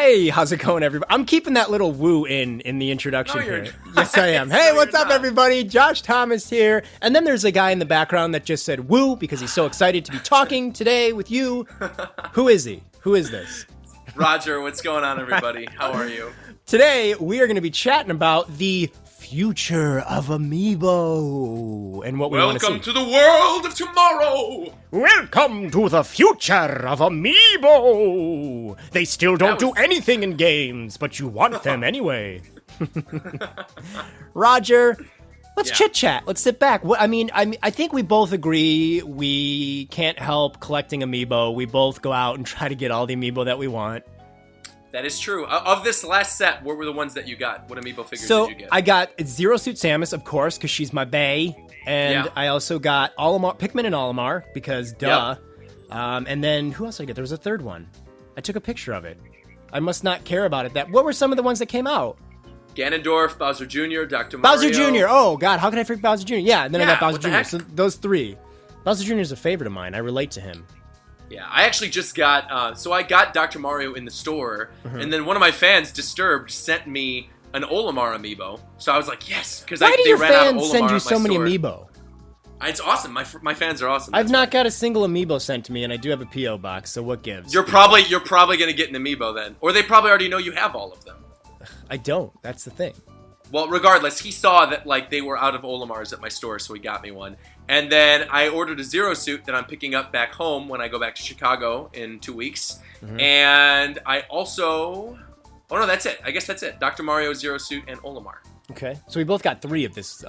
Hey, how's it going, everybody? I'm keeping that little woo in the introduction here. Yes, I am. Hey, what's up, everybody? Josh Thomas here. And then there's a guy in the background that just said woo because he's so excited to be talking today with you. Who is he? Who is this? Roger, what's going on, everybody? How are you? Today, we are going to be chatting about the future of Amiibo and what we want to see. Welcome to the world of tomorrow! Welcome to the future of Amiibo! They still don't do anything in games, but you want them anyway. Roger, let's chit-chat. Let's sit back. I think we both agree we can't help collecting Amiibo. We both go out and try to get all the Amiibo that we want. That is true. Of this last set, what were the ones that you got? What Amiibo figures did you get? I got Zero Suit Samus, of course, because she's my bae. And I also got Olimar, Pikmin and Olimar, because duh. Yep. And then, who else did I get? There was a third one. I took a picture of it. I must not care about it. What were some of the ones that came out? Ganondorf, Bowser Jr., Dr. Mario. Bowser Jr. Oh, God, how could I forget Bowser Jr.? Yeah, and then I got Bowser Jr. So those three. Bowser Jr. is a favorite of mine. I relate to him. Yeah, I actually just got, I got Dr. Mario in the store, and then one of my fans, Disturbed, sent me an Olimar Amiibo. So I was like, yes, because they ran out of Olimar. Why do your fans send you so many Amiibo? It's awesome. My fans are awesome. I've not got a single Amiibo sent to me, and I do have a P.O. box, so what gives? You're probably going to get an Amiibo then. Or they probably already know you have all of them. I don't. That's the thing. Well, regardless, he saw that they were out of Olimars at my store, so he got me one. And then I ordered a Zero Suit that I'm picking up back home when I go back to Chicago in 2 weeks. Mm-hmm. And I also... Oh, no, that's it. I guess that's it. Dr. Mario, Zero Suit, and Olimar. Okay. So we both got three of this.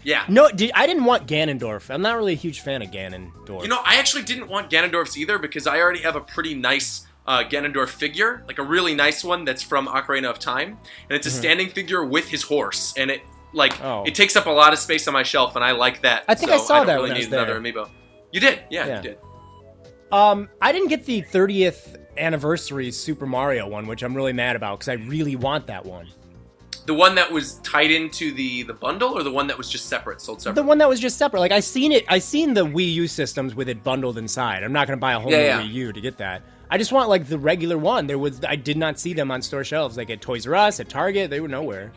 Yeah. No, I didn't want Ganondorf. I'm not really a huge fan of Ganondorf. You know, I actually didn't want Ganondorf's either because I already have a pretty nice... Ganondorf figure, like a really nice one that's from Ocarina of Time, and it's a standing figure with his horse, and it takes up a lot of space on my shelf, and I like that. I think I saw that when I was there. Another Amiibo. You did, yeah, you did. I didn't get the 30th anniversary Super Mario one, which I'm really mad about because I really want that one. The one that was tied into the bundle, or the one that was just separate, sold separate? The one that was just separate. Like I seen the Wii U systems with it bundled inside. I'm not gonna buy a whole new Wii U to get that. I just want like the regular one. I did not see them on store shelves, like at Toys R Us, at Target. They were nowhere.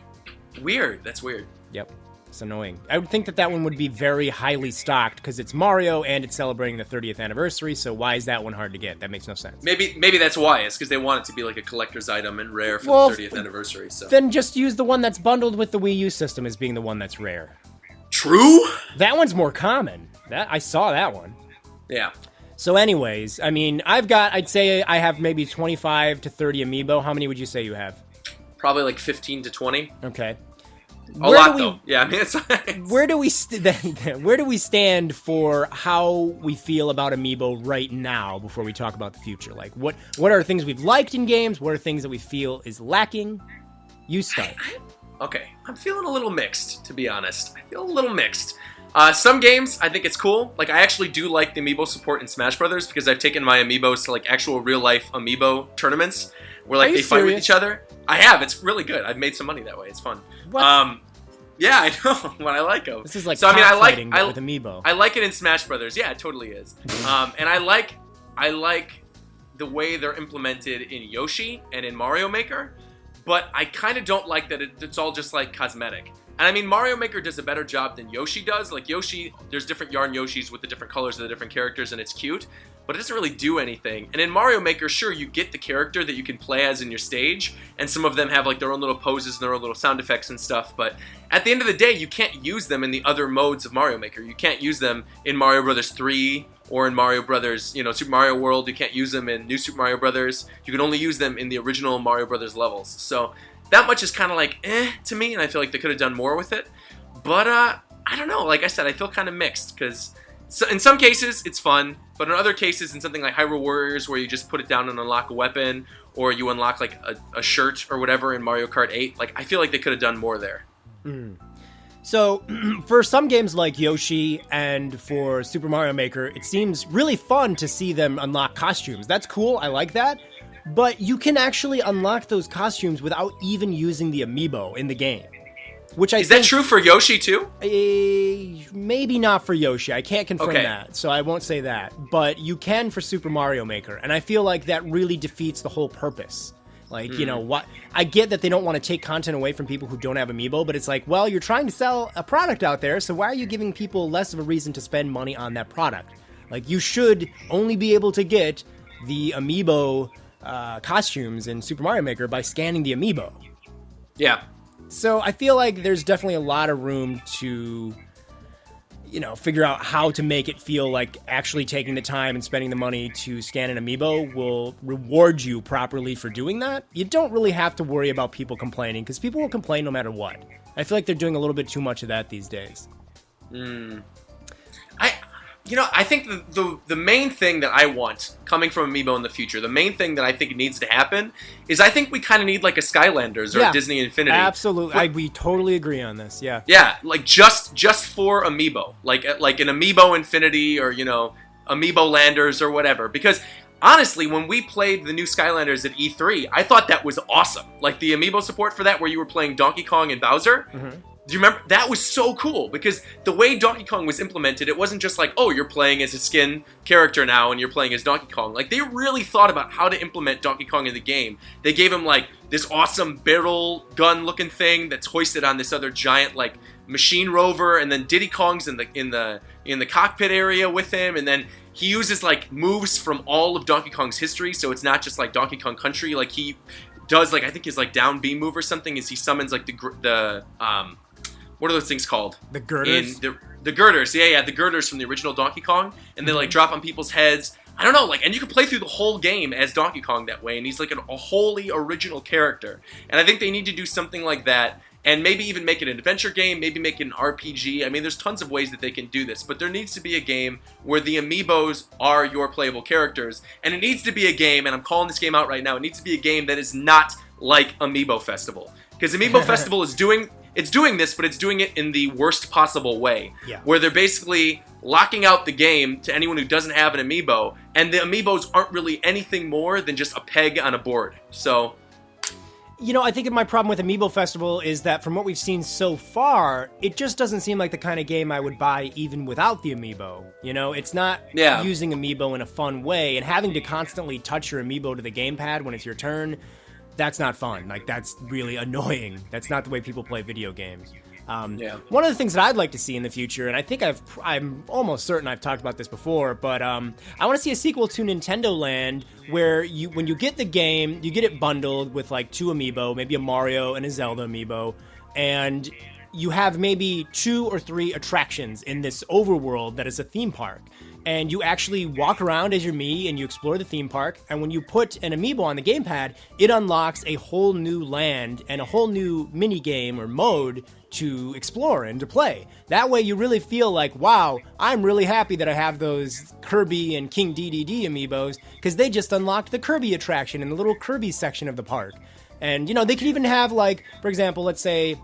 Weird. That's weird. Yep. It's annoying. I would think that one would be very highly stocked because it's Mario and it's celebrating the 30th anniversary. So why is that one hard to get? That makes no sense. Maybe that's why. It's because they want it to be like a collector's item and rare for the 30th anniversary. So then just use the one that's bundled with the Wii U system as being the one that's rare. True. That one's more common. I saw that one. Yeah. So anyways, I mean, I'd say I have maybe 25 to 30 Amiibo. How many would you say you have? Probably like 15 to 20. Okay. A lot, though. Yeah, I mean, it's where do we stand for how we feel about Amiibo right now before we talk about the future? Like, what are things we've liked in games? What are things that we feel is lacking? You start. Okay, I'm feeling a little mixed, to be honest. I feel a little mixed. Some games, I think it's cool. Like, I actually do like the Amiibo support in Smash Brothers because I've taken my Amiibos to, like, actual real-life Amiibo tournaments where, like, they fight with each other. I have. It's really good. I've made some money that way. It's fun. What? Yeah, I know. When I like them. This is like so, fighting with Amiibo. I like it in Smash Brothers. Yeah, it totally is. And I like the way they're implemented in Yoshi and in Mario Maker, but I kind of don't like that it's all just, like, cosmetic. And I mean, Mario Maker does a better job than Yoshi does. Like, Yoshi, there's different yarn Yoshis with the different colors of the different characters, and it's cute, but it doesn't really do anything. And in Mario Maker, sure, you get the character that you can play as in your stage, and some of them have, like, their own little poses and their own little sound effects and stuff, but at the end of the day, you can't use them in the other modes of Mario Maker. You can't use them in Mario Brothers 3 or in Mario Brothers, Super Mario World. You can't use them in New Super Mario Brothers. You can only use them in the original Mario Brothers levels. So that much is kind of like, to me, and I feel like they could have done more with it. But, I don't know. Like I said, I feel kind of mixed, because in some cases, it's fun, but in other cases, in something like Hyrule Warriors, where you just put it down and unlock a weapon, or you unlock, like, a shirt or whatever in Mario Kart 8, like, I feel like they could have done more there. So, for some games like Yoshi and for Super Mario Maker, it seems really fun to see them unlock costumes. That's cool. I like that. But you can actually unlock those costumes without even using the Amiibo in the game. Which I Is that true for Yoshi too? Maybe not for Yoshi. I can't confirm that, so I won't say that. But you can for Super Mario Maker, and I feel like that really defeats the whole purpose. Like, you know, what I get that they don't want to take content away from people who don't have Amiibo, but it's like, well, you're trying to sell a product out there, so why are you giving people less of a reason to spend money on that product? Like, you should only be able to get the Amiibo costumes in Super Mario Maker by scanning the Amiibo. Yeah. So I feel like there's definitely a lot of room to, you know, figure out how to make it feel like actually taking the time and spending the money to scan an Amiibo will reward you properly for doing that. You don't really have to worry about people complaining, because people will complain no matter what. I feel like they're doing a little bit too much of that these days. I think the main thing that I want coming from Amiibo in the future, the main thing that I think needs to happen is I think we kind of need like a Skylanders or a Disney Infinity. Absolutely. We totally agree on this. Yeah. Yeah, like just for Amiibo, like an Amiibo Infinity or, you know, Amiibo Landers or whatever. Because honestly, when we played the new Skylanders at E3, I thought that was awesome. Like the Amiibo support for that, where you were playing Donkey Kong and Bowser. Do you remember? That was so cool, because the way Donkey Kong was implemented, it wasn't just like, oh, you're playing as a skin character now and you're playing as Donkey Kong. Like, they really thought about how to implement Donkey Kong in the game. They gave him, like, this awesome barrel gun-looking thing that's hoisted on this other giant, like, machine rover, and then Diddy Kong's in the cockpit area with him, and then he uses, like, moves from all of Donkey Kong's history, so it's not just, like, Donkey Kong Country. Like, he does, like, I think his, like, down B move or something is he summons, like, what are those things called? The girders? The girders, yeah, the girders from the original Donkey Kong, and they like drop on people's heads. I don't know, like, and you can play through the whole game as Donkey Kong that way, and he's like a wholly original character. And I think they need to do something like that, and maybe even make it an adventure game, maybe make it an RPG. I mean, there's tons of ways that they can do this, but there needs to be a game where the Amiibos are your playable characters, and it needs to be a game, and I'm calling this game out right now, it needs to be a game that is not like Amiibo Festival. Because Amiibo Festival is doing this, but it's doing it in the worst possible way. Yeah. Where they're basically locking out the game to anyone who doesn't have an Amiibo, and the Amiibos aren't really anything more than just a peg on a board. So, you know, I think my problem with Amiibo Festival is that from what we've seen so far, it just doesn't seem like the kind of game I would buy even without the Amiibo. You know, it's not using Amiibo in a fun way, and having to constantly touch your Amiibo to the gamepad when it's your turn, that's not fun. Like, that's really annoying. That's not the way people play video games. One of the things that I'd like to see in the future, and I think I'm almost certain I've talked about this before, but I want to see a sequel to Nintendo Land where when you get the game, you get it bundled with like 2 Amiibo, maybe a Mario and a Zelda Amiibo, and you have maybe 2 or 3 attractions in this overworld that is a theme park. And you actually walk around as your Mii and you explore the theme park, and when you put an Amiibo on the gamepad, it unlocks a whole new land and a whole new mini game or mode to explore and to play. That way you really feel like, wow, I'm really happy that I have those Kirby and King DDD Amiibos, because they just unlocked the Kirby attraction in the little Kirby section of the park. And, you know, they could even have, like, for example, let's say,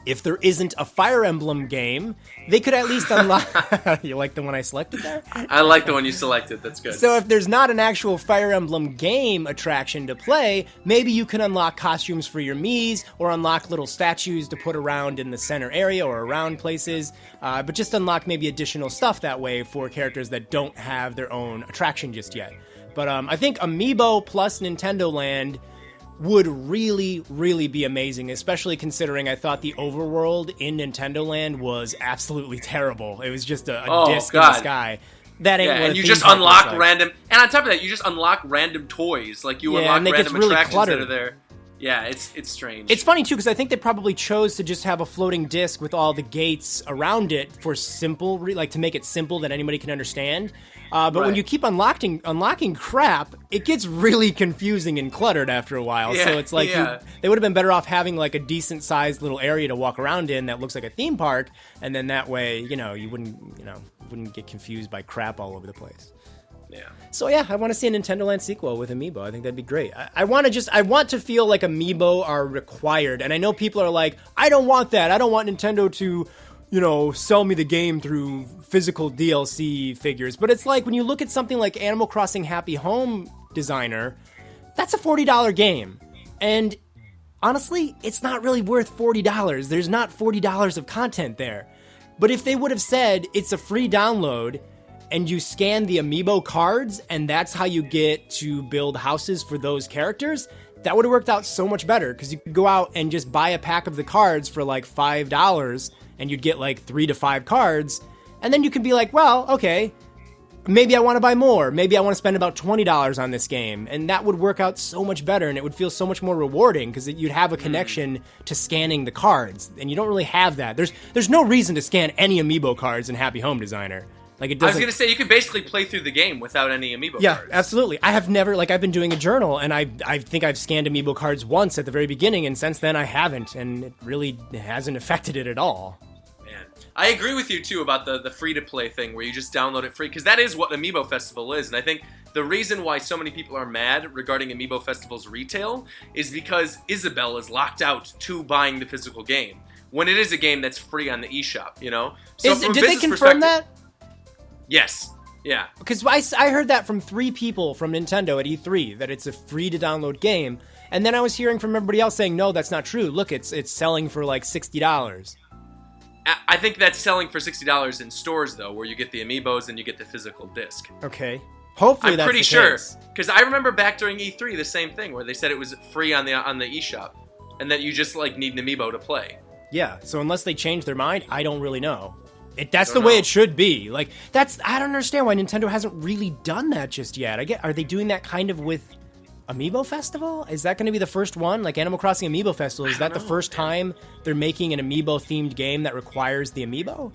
if there isn't a Fire Emblem game, they could at least unlock... You like the one I selected there? I like the one you selected. That's good. So if there's not an actual Fire Emblem game attraction to play, maybe you can unlock costumes for your Miis, or unlock little statues to put around in the center area or around places, but just unlock maybe additional stuff that way for characters that don't have their own attraction just yet. But I think Amiibo plus Nintendo Land would really, really be amazing, especially considering I thought the overworld in Nintendo Land was absolutely terrible. It was just a disc in the sky. That ain't what and you just unlock random, and on top of that, you just unlock random toys. Like you unlock random attractions that are there. Yeah, it's strange. It's funny too, because I think they probably chose to just have a floating disc with all the gates around it for simple, like to make it simple that anybody can understand. But when you keep unlocking crap, it gets really confusing and cluttered after a while. So it's like they would have been better off having like a decent sized little area to walk around in that looks like a theme park, and then that way, you wouldn't get confused by crap all over the place. Yeah. So yeah, I want to see a Nintendo Land sequel with Amiibo. I think that'd be great. I want to feel like Amiibo are required, and I know people are like, I don't want that. I don't want Nintendo to, sell me the game through physical DLC figures. But it's like when you look at something like Animal Crossing Happy Home Designer, that's a $40 game, and honestly, it's not really worth $40. There's not $40 of content there. But if they would have said it's a free download, and you scan the Amiibo cards, and that's how you get to build houses for those characters, That would have worked out so much better because you could go out and just buy a pack of the cards for like $5 and you'd get like 3 to 5 cards. And then you could be like, well, okay, maybe I want to buy more. Maybe I want to spend about $20 on this game. And that would work out so much better and it would feel so much more rewarding because you'd have a connection to scanning the cards. And you don't really have that. There's no reason to scan any Amiibo cards in Happy Home Designer. Like it doesn't... I was going to say, you could basically play through the game without any Amiibo cards. Yeah, absolutely. I have never, like, I've been doing a journal, and I think I've scanned Amiibo cards once at the very beginning, and since then I haven't, and it really hasn't affected it at all. Man, I agree with you, too, about the free-to-play thing, where you just download it free, because that is what Amiibo Festival is, and I think the reason why so many people are mad regarding Amiibo Festival's retail is because Isabelle is locked out to buying the physical game, when it is a game that's free on the eShop, you know? So Did they confirm that? Yes. Yeah. Because I heard that from 3 people from Nintendo at E3, that it's a free-to-download game. And then I was hearing from everybody else saying, no, that's not true. Look, it's selling for like $60. I think that's selling for $60 in stores, though, where you get the Amiibos and you get the physical disc. Okay. Hopefully I'm pretty sure. Because I remember back during E3, the same thing, where they said it was free on the eShop. And that you just, like, need an Amiibo to play. Yeah, so unless they change their mind, I don't really know. That's the way it should be. Like, I don't understand why Nintendo hasn't really done that just yet. Are they doing that kind of with Amiibo Festival? Is that going to be the first one? Like Animal Crossing Amiibo Festival, is that the first time they're making an Amiibo-themed game that requires the Amiibo?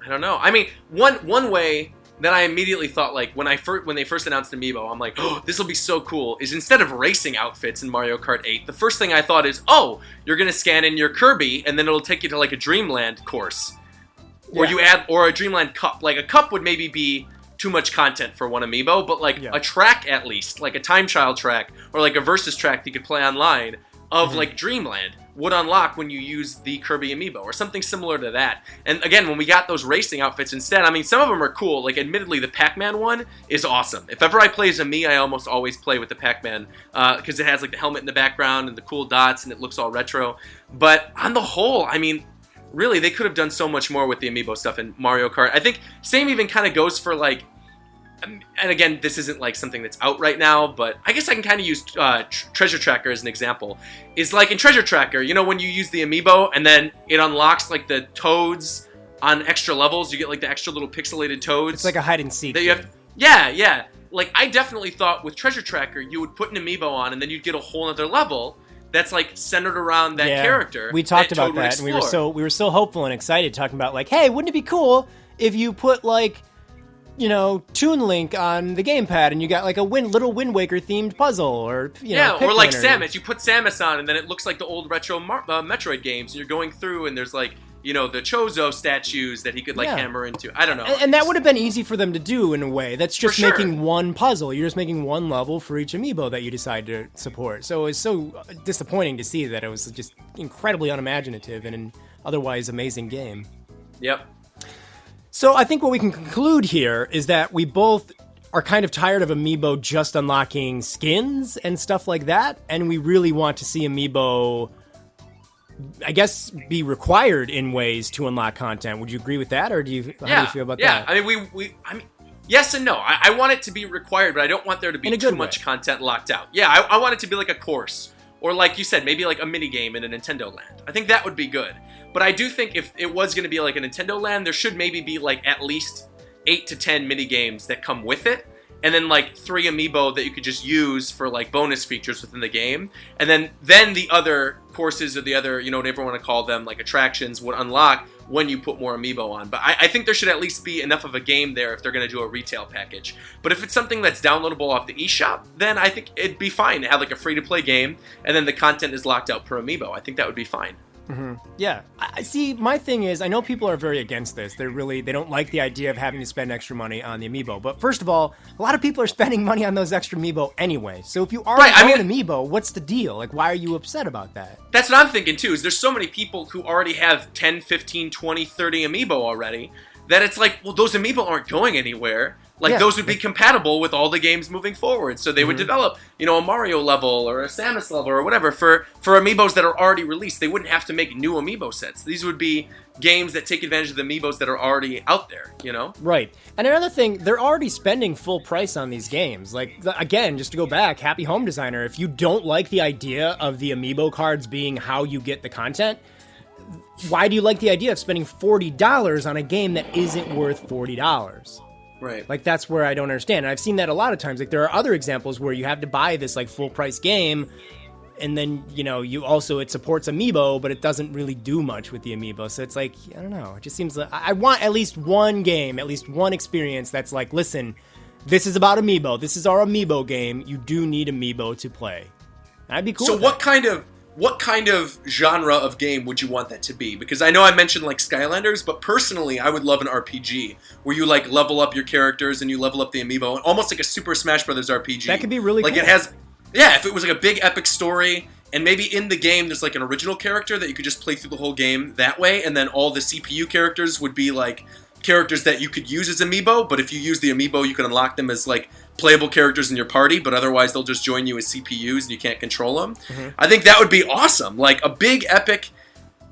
I don't know. I mean, one way that I immediately thought, like, when they first announced Amiibo, I'm like, oh, this will be so cool, is instead of racing outfits in Mario Kart 8, the first thing I thought is, oh, you're going to scan in your Kirby, and then it'll take you to, like, a Dreamland course. Or you add, or a Dreamland Cup. Like, a cup would maybe be too much content for one Amiibo, but, like, a track at least, like a Time Trial track, or, like, a Versus track that you could play online of, like, Dreamland would unlock when you use the Kirby Amiibo, or something similar to that. And, again, when we got those racing outfits instead, I mean, some of them are cool. Like, admittedly, the Pac-Man one is awesome. If ever I play as a Mii, I almost always play with the Pac-Man, because it has, like, the helmet in the background and the cool dots, and it looks all retro. But, on the whole, I mean... Really, they could have done so much more with the Amiibo stuff in Mario Kart. I think same even kind of goes for, like... And again, this isn't, like, something that's out right now, but I guess I can kind of use Treasure Tracker as an example. Is like, in Treasure Tracker, you know when you use the Amiibo, and then it unlocks, like, the toads on extra levels? You get, like, the extra little pixelated toads. It's like a hide-and-seek that you have. Yeah. Like, I definitely thought with Treasure Tracker, you would put an Amiibo on, and then you'd get a whole other level... that's like centered around that character. We talked about that, and we were so hopeful and excited, talking about like, hey, wouldn't it be cool if you put like, you know, Toon Link on the gamepad and you got like a little Wind Waker themed puzzle, or you know, or like Samus. You put Samus on, and then it looks like the old retro Metroid games, and you're going through, and there's like, you know, the Chozo statues that he could, like, hammer into. I don't know. And that would have been easy for them to do, in a way. That's just making one puzzle. You're just making one level for each Amiibo that you decide to support. So it's so disappointing to see that it was just incredibly unimaginative in an otherwise amazing game. Yep. So I think what we can conclude here is that we both are kind of tired of Amiibo just unlocking skins and stuff like that, and we really want to see Amiibo... I guess be required in ways to unlock content. Would you agree with that, or how do you feel about that? Yeah, I mean, I mean, yes and no. I want it to be required, but I don't want there to be too much content locked out. Yeah, I want it to be like a course, or like you said, maybe like a mini game in a Nintendo Land. I think that would be good. But I do think if it was going to be like a Nintendo Land, there should maybe be like at least 8 to 10 mini games that come with it. And then, like, 3 Amiibo that you could just use for, like, bonus features within the game. And then the other courses or the other, you know, whatever you want to call them, like, attractions would unlock when you put more Amiibo on. But I think there should at least be enough of a game there if they're going to do a retail package. But if it's something that's downloadable off the eShop, then I think it'd be fine to have, like, a free-to-play game, and then the content is locked out per Amiibo. I think that would be fine. Mm-hmm. Yeah. I see, my thing is, I know people are very against this. They don't like the idea of having to spend extra money on the Amiibo. But first of all, a lot of people are spending money on those extra Amiibo anyway. So if you already own Amiibo, what's the deal? Like, why are you upset about that? That's what I'm thinking too, is there's so many people who already have 10, 15, 20, 30 Amiibo already that it's like, well, those amiibo aren't going anywhere. Like, those would be compatible with all the games moving forward. So they would develop, a Mario level or a Samus level or whatever for amiibos that are already released. They wouldn't have to make new amiibo sets. These would be games that take advantage of the amiibos that are already out there, Right. And another thing, they're already spending full price on these games. Like, again, just to go back, Happy Home Designer, if you don't like the idea of the amiibo cards being how you get the content, why do you like the idea of spending $40 on a game that isn't worth $40? Right. Like, that's where I don't understand. And I've seen that a lot of times. Like, there are other examples where you have to buy this, like, full-price game, and then, you also, it supports Amiibo, but it doesn't really do much with the Amiibo. So it's like, I don't know. It just seems like I want at least one game, at least one experience that's like, listen, this is about Amiibo. This is our Amiibo game. You do need Amiibo to play. That'd be cool. So what kind of genre of game would you want that to be? Because I know I mentioned like Skylanders, but personally I would love an RPG where you like level up your characters and you level up the amiibo, almost like a Super Smash Brothers RPG. That could be really cool. Like it has, if it was like a big epic story, and maybe in the game there's like an original character that you could just play through the whole game that way, and then all the CPU characters would be like characters that you could use as amiibo, but if you use the amiibo you can unlock them as like playable characters in your party, but otherwise they'll just join you as CPUs and you can't control them. I think that would be awesome. Like a big epic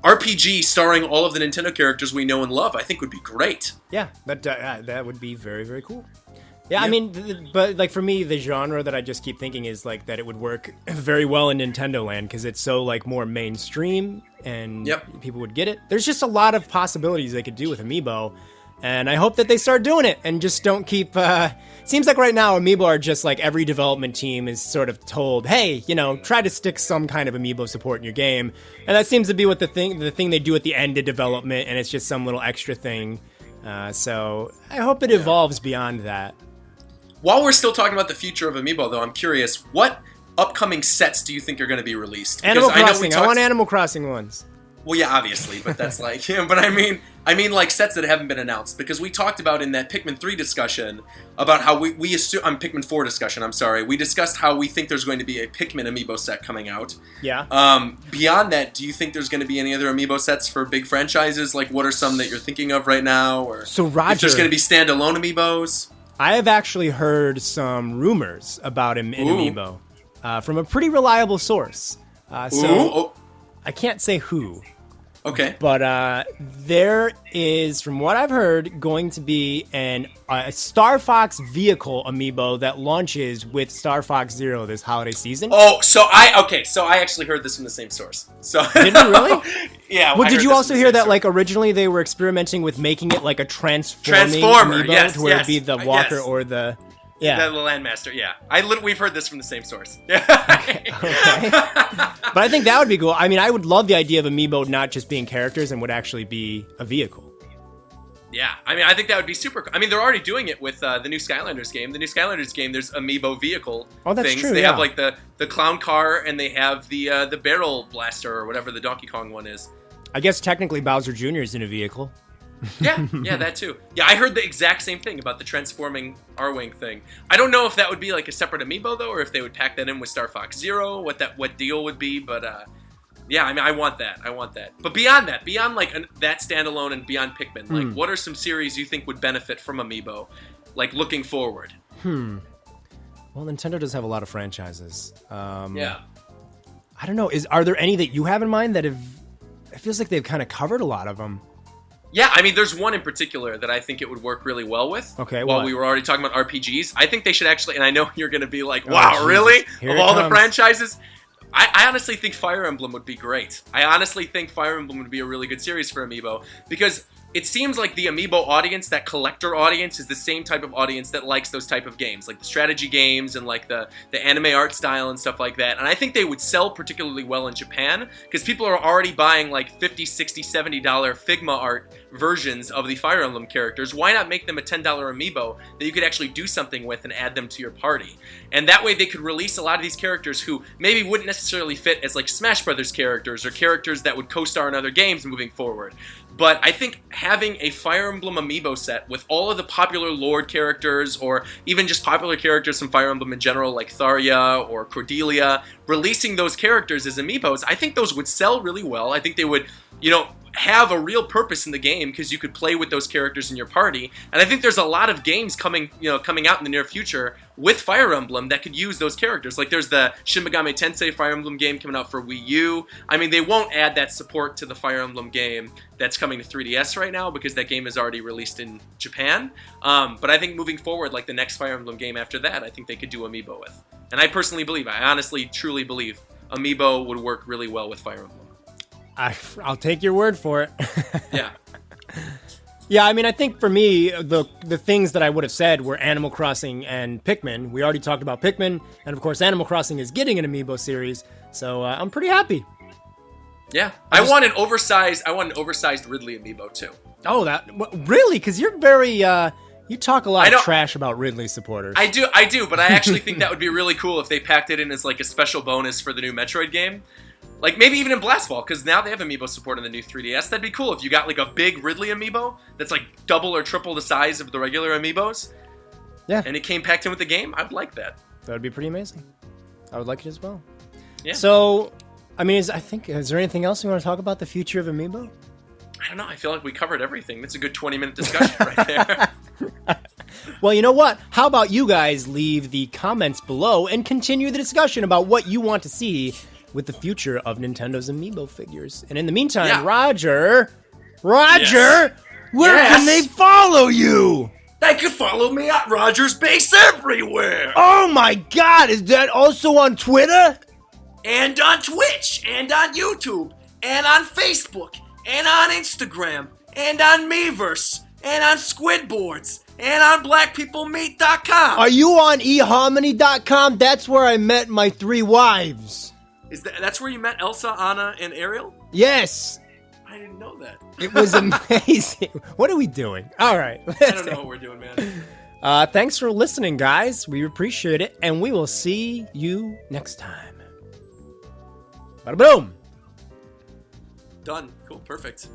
RPG starring all of the Nintendo characters we know and love, I think would be great. Yeah, that would be very, very cool. Yeah, I mean, but like for me, the genre that I just keep thinking is like that it would work very well in Nintendo Land because it's so like more mainstream and people would get it. There's just a lot of possibilities they could do with Amiibo. And I hope that they start doing it and just don't keep... seems like right now Amiibo are just like every development team is sort of told, hey, try to stick some kind of Amiibo support in your game. And that seems to be what the thing they do at the end of development, and it's just some little extra thing. So I hope it evolves beyond that. While we're still talking about the future of Amiibo, though, I'm curious, what upcoming sets do you think are going to be released? Because Animal Crossing. I want Animal Crossing ones. Well, yeah, obviously, but that's like, but I mean like sets that haven't been announced, because we talked about in that Pikmin 3 discussion about how we assume, Pikmin 4 discussion, I'm sorry, we discussed how we think there's going to be a Pikmin Amiibo set coming out. Yeah. Beyond that, do you think there's going to be any other Amiibo sets for big franchises? Like, what are some that you're thinking of right now? Or so Roger, if there's going to be standalone Amiibos? I have actually heard some rumors about him in Amiibo from a pretty reliable source. I can't say who. Okay. But there is, from what I've heard, going to be a Star Fox vehicle amiibo that launches with Star Fox Zero this holiday season. Oh, so I actually heard this from the same source. So did you really? Yeah. Well, did you also hear that like originally they were experimenting with making it like a transformer amiibo to where it'd be the walker or the the Landmaster, we've heard this from the same source. Okay. But I think that would be cool. I mean, I would love the idea of Amiibo not just being characters and would actually be a vehicle. Yeah, I mean, I think that would be super cool. I mean, they're already doing it with the new Skylanders game. The new Skylanders game, there's Amiibo vehicle things. True, they have like the clown car, and they have the barrel blaster or whatever the Donkey Kong one is. I guess technically Bowser Jr. is in a vehicle. Yeah, that too. Yeah, I heard the exact same thing about the transforming R-Wing thing. I don't know if that would be like a separate amiibo though, or if they would pack that in with Star Fox Zero, what deal would be. But yeah, I mean, I want that. But beyond that, like that standalone and beyond Pikmin, like what are some series you think would benefit from amiibo, like looking forward? Well, Nintendo does have a lot of franchises. Yeah. I don't know. Are there any that you have in mind that have? It feels like they've kind of covered a lot of them. Yeah, I mean, there's one in particular that I think it would work really well with. Okay, while we were already talking about RPGs, I think they should actually, and I know you're going to be like, wow, really? Of all the franchises? I honestly think Fire Emblem would be great. I honestly think Fire Emblem would be a really good series for Amiibo, because it seems like the Amiibo audience, that collector audience, is the same type of audience that likes those type of games, like the strategy games and like the anime art style and stuff like that. And I think they would sell particularly well in Japan, because people are already buying like $50, $60, $70 Figma art versions of the Fire Emblem characters. Why not make them a $10 amiibo that you could actually do something with and add them to your party? And that way they could release a lot of these characters who maybe wouldn't necessarily fit as like Smash Brothers characters or characters that would co-star in other games moving forward. But I think having a Fire Emblem amiibo set with all of the popular Lord characters, or even just popular characters from Fire Emblem in general, like Tharia or Cordelia, releasing those characters as amiibos, I think those would sell really well. I think they would, have a real purpose in the game because you could play with those characters in your party. And I think there's a lot of games coming out in the near future with Fire Emblem that could use those characters. Like there's the Shin Megami Tensei Fire Emblem game coming out for Wii U. I mean, they won't add that support to the Fire Emblem game that's coming to 3DS right now because that game is already released in Japan. But I think moving forward, like the next Fire Emblem game after that, I think they could do Amiibo with. And I personally believe, I honestly, truly believe, Amiibo would work really well with Fire Emblem. I'll take your word for it. Yeah. Yeah, I mean, I think for me, the things that I would have said were Animal Crossing and Pikmin. We already talked about Pikmin, and of course, Animal Crossing is getting an Amiibo series, so I'm pretty happy. Yeah, I want an oversized Ridley Amiibo too. Oh, really? Because you're very you talk a lot of trash about Ridley supporters. I do, but I actually think that would be really cool if they packed it in as like a special bonus for the new Metroid game. Like, maybe even in Blast Ball, because now they have Amiibo support in the new 3DS. That'd be cool if you got, like, a big Ridley Amiibo that's, like, double or triple the size of the regular Amiibos. Yeah. And it came packed in with the game. I would like that. That would be pretty amazing. I would like it as well. Yeah. So, I mean, is there anything else you want to talk about the future of Amiibo? I don't know. I feel like we covered everything. That's a good 20-minute discussion right there. Well, you know what? How about you guys leave the comments below and continue the discussion about what you want to see with the future of Nintendo's Amiibo figures. And in the meantime, Roger, yes. Where can they follow you? They can follow me at Roger's Base everywhere. Oh my God, is that also on Twitter? And on Twitch, and on YouTube, and on Facebook, and on Instagram, and on Miiverse, and on Squidboards, and on BlackPeopleMeet.com. Are you on eHarmony.com? That's where I met my 3 wives. That's where you met Elsa, Anna, and Ariel? Yes. I didn't know that. It was amazing. What are we doing? All right. I don't know what we're doing, man. Thanks for listening, guys. We appreciate it, and we will see you next time. Bada boom. Done. Cool. Perfect.